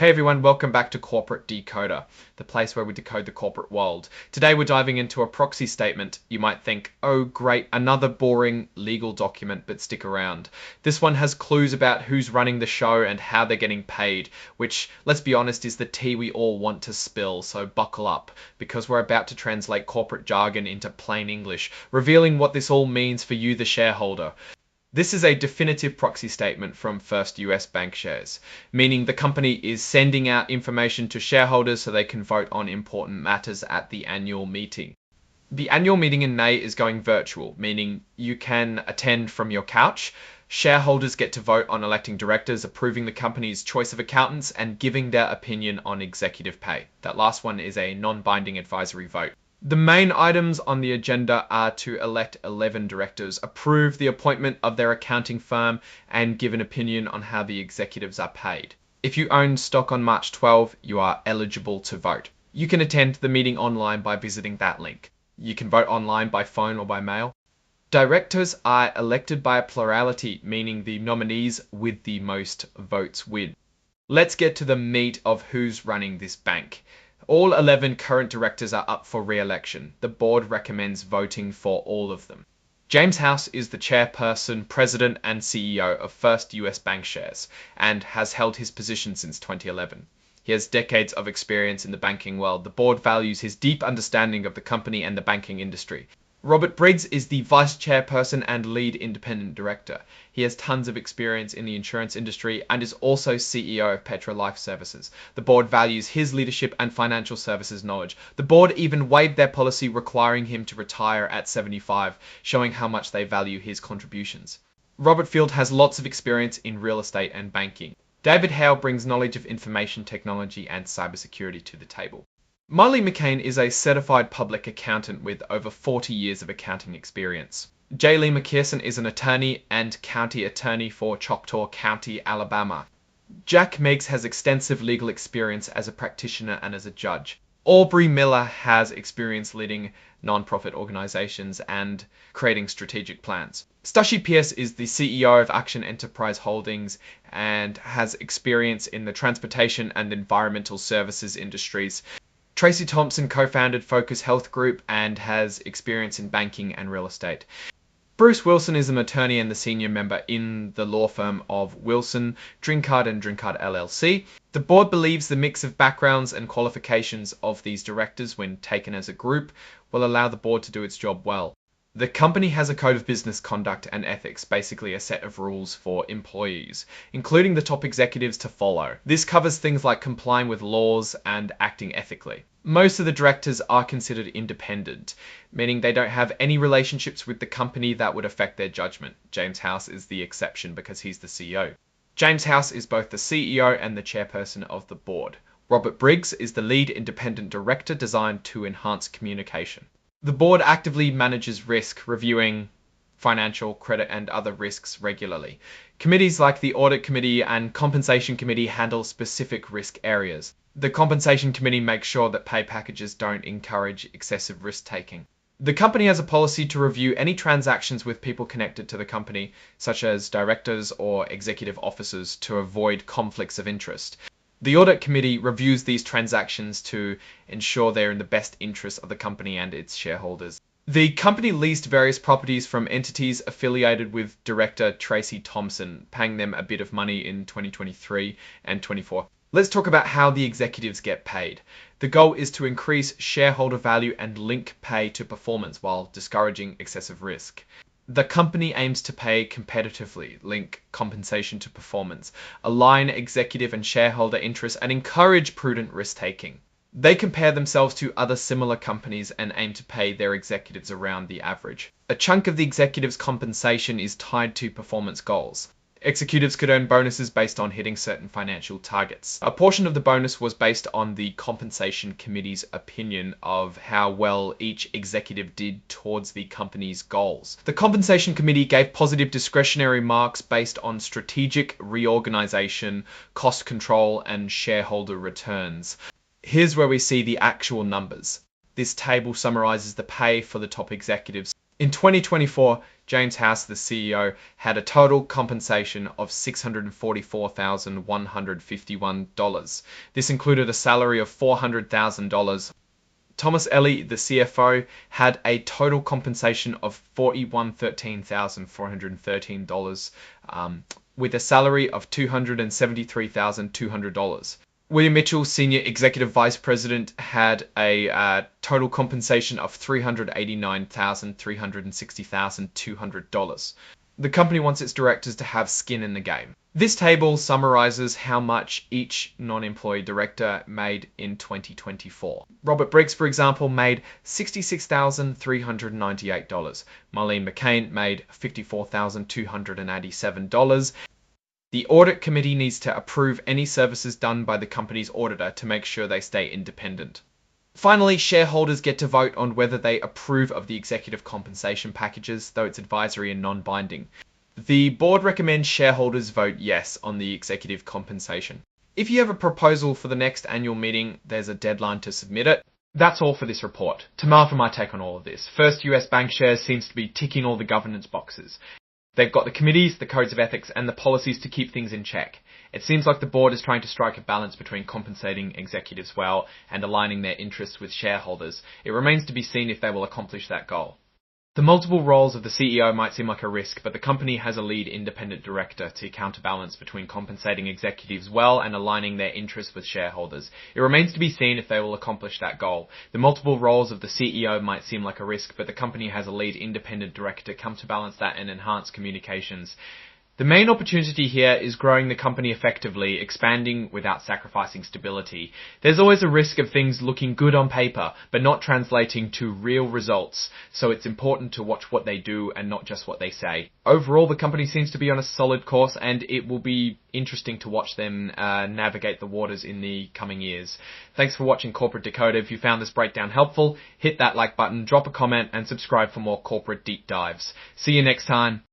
Hey everyone, welcome back to Corporate Decoder, the place where we decode the corporate world. Today we're diving into a proxy statement. You might think, oh great, another boring legal document, but stick around. This one has clues about who's running the show and how they're getting paid, which, let's be honest, is the tea we all want to spill, so buckle up, because we're about to translate corporate jargon into plain English, revealing what this all means for you, the shareholder. This is a definitive proxy statement from First US Bank shares, meaning the company is sending out information to shareholders so they can vote on important matters at the annual meeting. The annual meeting in May is going virtual, meaning you can attend from your couch. Shareholders get to vote on electing directors, approving the company's choice of accountants, and giving their opinion on executive pay. That last one is a non-binding advisory vote. The main items on the agenda are to elect 11 directors, approve the appointment of their accounting firm, and give an opinion on how the executives are paid. If you own stock on March 12, you are eligible to vote. You can attend the meeting online by visiting that link. You can vote online by phone or by mail. Directors are elected by a plurality, meaning the nominees with the most votes win. Let's get to the meat of who's running this bank. All 11 current directors are up for re-election. The board recommends voting for all of them. James House is the chairperson, president, and CEO of First US Bank shares, and has held his position since 2011. He has decades of experience in the banking world. The board values his deep understanding of the company and the banking industry. Robert Briggs is the vice chairperson and lead independent director. He has tons of experience in the insurance industry and is also CEO of Petra Life Services. The board values his leadership and financial services knowledge. The board even waived their policy requiring him to retire at 75, showing how much they value his contributions. Robert Field has lots of experience in real estate and banking. David Hale brings knowledge of information technology and cybersecurity to the table. Miley McCain is a certified public accountant with over 40 years of accounting experience. J. Lee McPherson is an attorney and county attorney for Choctaw County, Alabama. Jack Meigs has extensive legal experience as a practitioner and as a judge. Aubrey Miller has experience leading non-profit organizations and creating strategic plans. Stashi Pierce is the CEO of Action Enterprise Holdings and has experience in the transportation and environmental services industries. Tracy Thompson co-founded Focus Health Group and has experience in banking and real estate. Bruce Wilson is an attorney and the senior member in the law firm of Wilson, Drinkard and Drinkard LLC. The board believes the mix of backgrounds and qualifications of these directors, when taken as a group, will allow the board to do its job well. The company has a code of business conduct and ethics, basically a set of rules for employees, including the top executives to follow. This covers things like complying with laws and acting ethically. Most of the directors are considered independent, meaning they don't have any relationships with the company that would affect their judgment. James House is the exception because he's the CEO. James House is both the CEO and the chairperson of the board. Robert Briggs is the lead independent director designed to enhance communication. The board actively manages risk, reviewing financial, credit, and other risks regularly. Committees like the Audit Committee and Compensation Committee handle specific risk areas. The Compensation Committee makes sure that pay packages don't encourage excessive risk-taking. The company has a policy to review any transactions with people connected to the company, such as directors or executive officers, to avoid conflicts of interest. The Audit Committee reviews these transactions to ensure they're in the best interest of the company and its shareholders. The company leased various properties from entities affiliated with director Tracy Thompson, paying them a bit of money in 2023 and 24. Let's talk about how the executives get paid. The goal is to increase shareholder value and link pay to performance while discouraging excessive risk. The company aims to pay competitively, link compensation to performance, align executive and shareholder interests, and encourage prudent risk-taking. They compare themselves to other similar companies and aim to pay their executives around the average. A chunk of the executives' compensation is tied to performance goals. Executives could earn bonuses based on hitting certain financial targets. A portion of the bonus was based on the Compensation Committee's opinion of how well each executive did towards the company's goals. The Compensation Committee gave positive discretionary marks based on strategic reorganization, cost control, and shareholder returns. Here's where we see the actual numbers. This table summarizes the pay for the top executives. In 2024, James House, the CEO, had a total compensation of $644,151. This included a salary of $400,000. Thomas Ellie, the CFO, had a total compensation of $41,413, with a salary of $273,200. William Mitchell, Senior Executive Vice President, had a total compensation of $389,360,200. The company wants its directors to have skin in the game. This table summarizes how much each non-employee director made in 2024. Robert Briggs, for example, made $66,398. Marlene McCain made $54,287. The audit committee needs to approve any services done by the company's auditor to make sure they stay independent. Finally, shareholders get to vote on whether they approve of the executive compensation packages, though it's advisory and non-binding. The board recommends shareholders vote yes on the executive compensation. If you have a proposal for the next annual meeting, there's a deadline to submit it. That's all for this report. Tamar for my take on all of this. First US Bank shares seems to be ticking all the governance boxes. They've got the committees, the codes of ethics, and the policies to keep things in check. It seems like the board is trying to strike a balance between compensating executives well and aligning their interests with shareholders. It remains to be seen if they will accomplish that goal. The multiple roles of the CEO might seem like a risk, but the company has a lead independent director to counterbalance between compensating executives well and aligning their interests with shareholders. It remains to be seen if they will accomplish that goal. The multiple roles of the CEO might seem like a risk, but the company has a lead independent director to counterbalance that and enhance communications. The main opportunity here is growing the company effectively, expanding without sacrificing stability. There's always a risk of things looking good on paper, but not translating to real results, so it's important to watch what they do and not just what they say. Overall, the company seems to be on a solid course, and it will be interesting to watch them navigate the waters in the coming years. Thanks for watching Corporate Decoder. If you found this breakdown helpful, hit that like button, drop a comment, and subscribe for more corporate deep dives. See you next time.